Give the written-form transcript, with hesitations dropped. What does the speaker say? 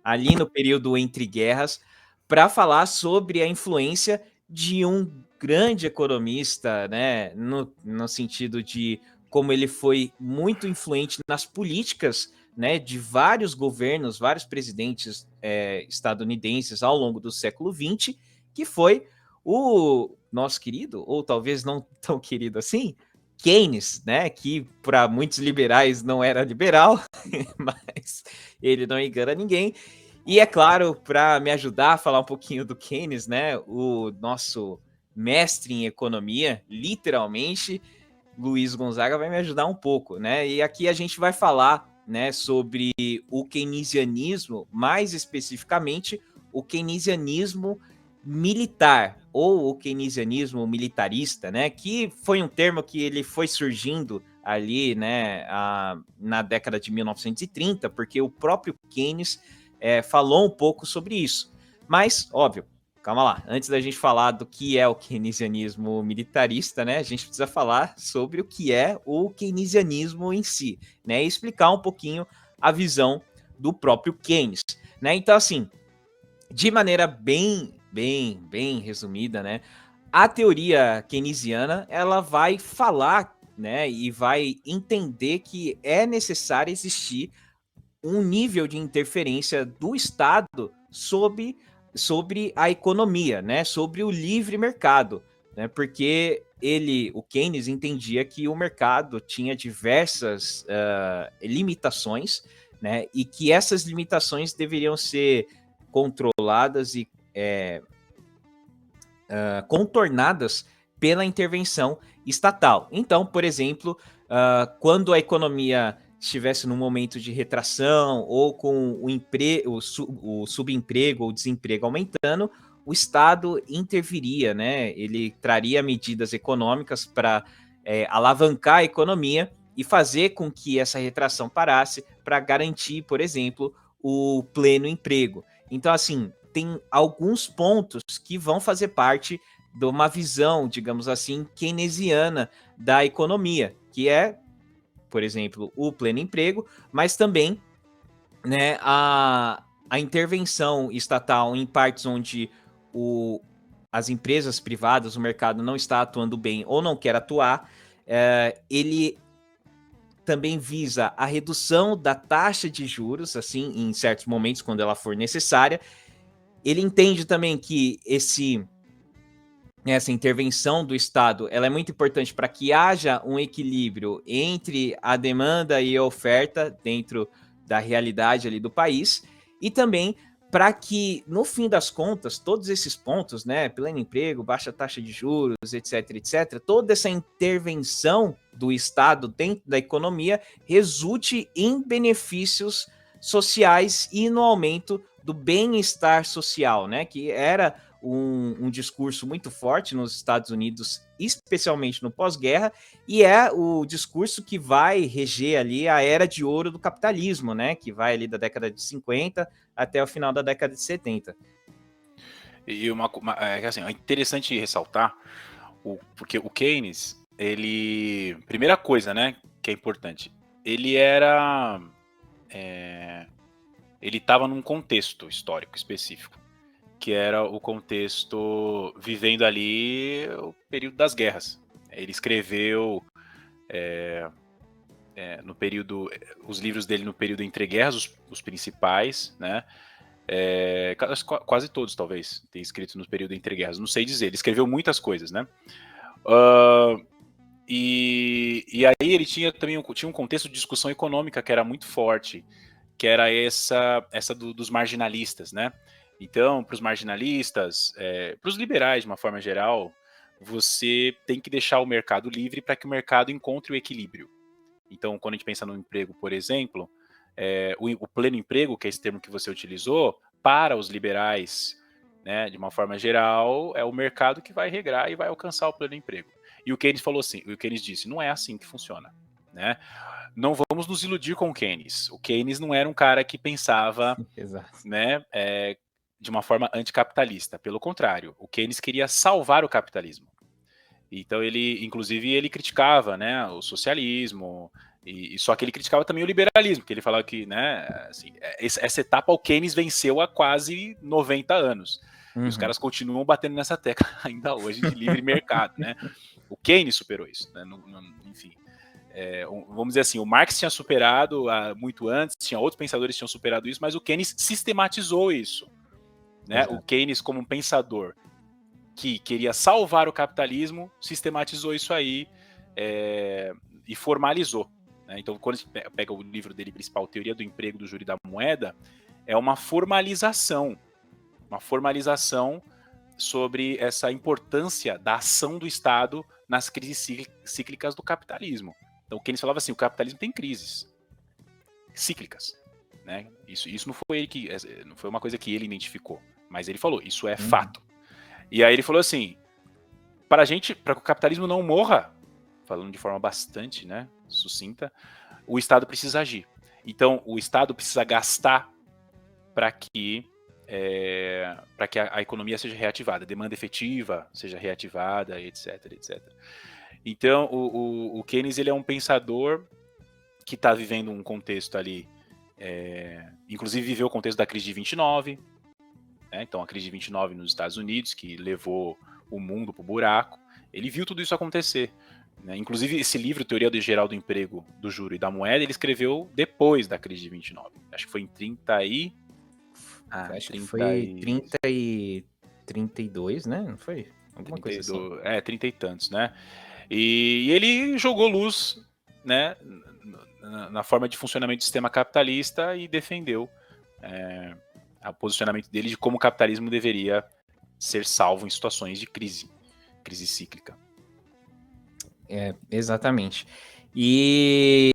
ali no período entre guerras, para falar sobre a influência de um grande economista, né, no sentido de como ele foi muito influente nas políticas, né, de vários governos, vários presidentes estadunidenses ao longo do século XX, que foi o nosso querido, ou talvez não tão querido assim, Keynes, né, que para muitos liberais não era liberal, mas ele não engana ninguém. E é claro, para me ajudar a falar um pouquinho do Keynes, né, o nosso mestre em economia, literalmente, Luiz Gonzaga vai me ajudar um pouco, né? E aqui a gente vai falar, né, sobre o keynesianismo, mais especificamente o keynesianismo militar ou o keynesianismo militarista, né? Que foi um termo que ele foi surgindo ali, né, na década de 1930, porque o próprio Keynes falou um pouco sobre isso. Mas, óbvio, calma lá, antes da gente falar do que é o keynesianismo militarista, né, a gente precisa falar sobre o que é o keynesianismo em si, né, e explicar um pouquinho a visão do próprio Keynes, né? Então, assim, de maneira bem resumida, né, a teoria keynesiana, ela vai falar, né, e vai entender que é necessário existir um nível de interferência do Estado sobre a economia, né? Sobre o livre mercado, né? Porque o Keynes entendia que o mercado tinha diversas limitações, né? E que essas limitações deveriam ser controladas e contornadas pela intervenção estatal. Então, por exemplo, quando a economia estivesse num momento de retração ou com o subemprego ou desemprego aumentando, o Estado interviria, né? Ele traria medidas econômicas para alavancar a economia e fazer com que essa retração parasse para garantir, por exemplo, o pleno emprego. Então, assim, tem alguns pontos que vão fazer parte de uma visão, digamos assim, keynesiana da economia, que é, por exemplo, o pleno emprego, mas também, né, a intervenção estatal em partes onde as empresas privadas, o mercado não está atuando bem ou não quer atuar, ele também visa a redução da taxa de juros, assim, em certos momentos, quando ela for necessária. Ele entende também que essa intervenção do Estado ela é muito importante para que haja um equilíbrio entre a demanda e a oferta dentro da realidade ali do país e também para que, no fim das contas, todos esses pontos, né, pleno emprego, baixa taxa de juros, etc, toda essa intervenção do Estado dentro da economia resulte em benefícios sociais e no aumento do bem-estar social, né, que era um discurso muito forte nos Estados Unidos, especialmente no pós-guerra, e é o discurso que vai reger ali a era de ouro do capitalismo, né? Que vai ali da década de 50 até o final da década de 70. E assim, é interessante ressaltar, porque o Keynes, primeira coisa, né, que é importante, ele estava num contexto histórico específico, que era o contexto vivendo ali o período das guerras. Ele escreveu no período, os livros dele no período entre guerras, os principais, né? Quase todos, talvez, tem escrito no período entre guerras. Não sei dizer, ele escreveu muitas coisas, né? E aí ele tinha também tinha um contexto de discussão econômica que era muito forte, que era essa dos marginalistas, né? Então, para os marginalistas, para os liberais de uma forma geral, você tem que deixar o mercado livre para que o mercado encontre o equilíbrio. Então, quando a gente pensa no emprego, por exemplo, o pleno emprego, que é esse termo que você utilizou, para os liberais, né, de uma forma geral, é o mercado que vai regrar e vai alcançar o pleno emprego. E o Keynes falou assim, o Keynes disse, não é assim que funciona, né? Não vamos nos iludir com o Keynes. O Keynes não era um cara que pensava, Exato. né, de uma forma anticapitalista. Pelo contrário, o Keynes queria salvar o capitalismo. Então inclusive, ele criticava, né, o socialismo E só que ele criticava também o liberalismo, que ele falava que, né, assim, essa etapa o Keynes venceu há quase 90 anos. E os caras continuam batendo nessa tecla ainda hoje de livre mercado, né? O Keynes superou isso, né? Enfim, vamos dizer assim, o Marx tinha superado muito antes, tinha outros pensadores que tinham superado isso, mas o Keynes sistematizou isso, né? O Keynes, como um pensador que queria salvar o capitalismo, sistematizou isso aí e formalizou. Né? Então, quando a gente pega o livro dele principal, Teoria do Emprego, do Juro e da Moeda, é uma formalização sobre essa importância da ação do Estado nas crises cíclicas do capitalismo. Então, o Keynes falava assim, o capitalismo tem crises cíclicas. Né? Isso não foi uma coisa que ele identificou, mas ele falou, isso é fato. E aí ele falou assim, para que o capitalismo não morra, falando de forma bastante, né, sucinta, o Estado precisa agir. Então, o Estado precisa gastar para que a economia seja reativada, a demanda efetiva seja reativada, etc, etc. Então, o Keynes ele é um pensador que está vivendo um contexto ali, inclusive viveu o contexto da crise de 29, né? Então a crise de 29 nos Estados Unidos, que levou o mundo para o buraco, ele viu tudo isso acontecer. Né? Inclusive esse livro, Teoria Geral do Emprego, do Juro e da Moeda, ele escreveu depois da crise de 29. Acho que foi em 30 e... acho que foi 30 e 32, né? Não foi? Alguma coisa assim. 30 e tantos, né? E ele jogou luz, né, na forma de funcionamento do sistema capitalista e defendeu o posicionamento dele de como o capitalismo deveria ser salvo em situações de crise cíclica. Exatamente. E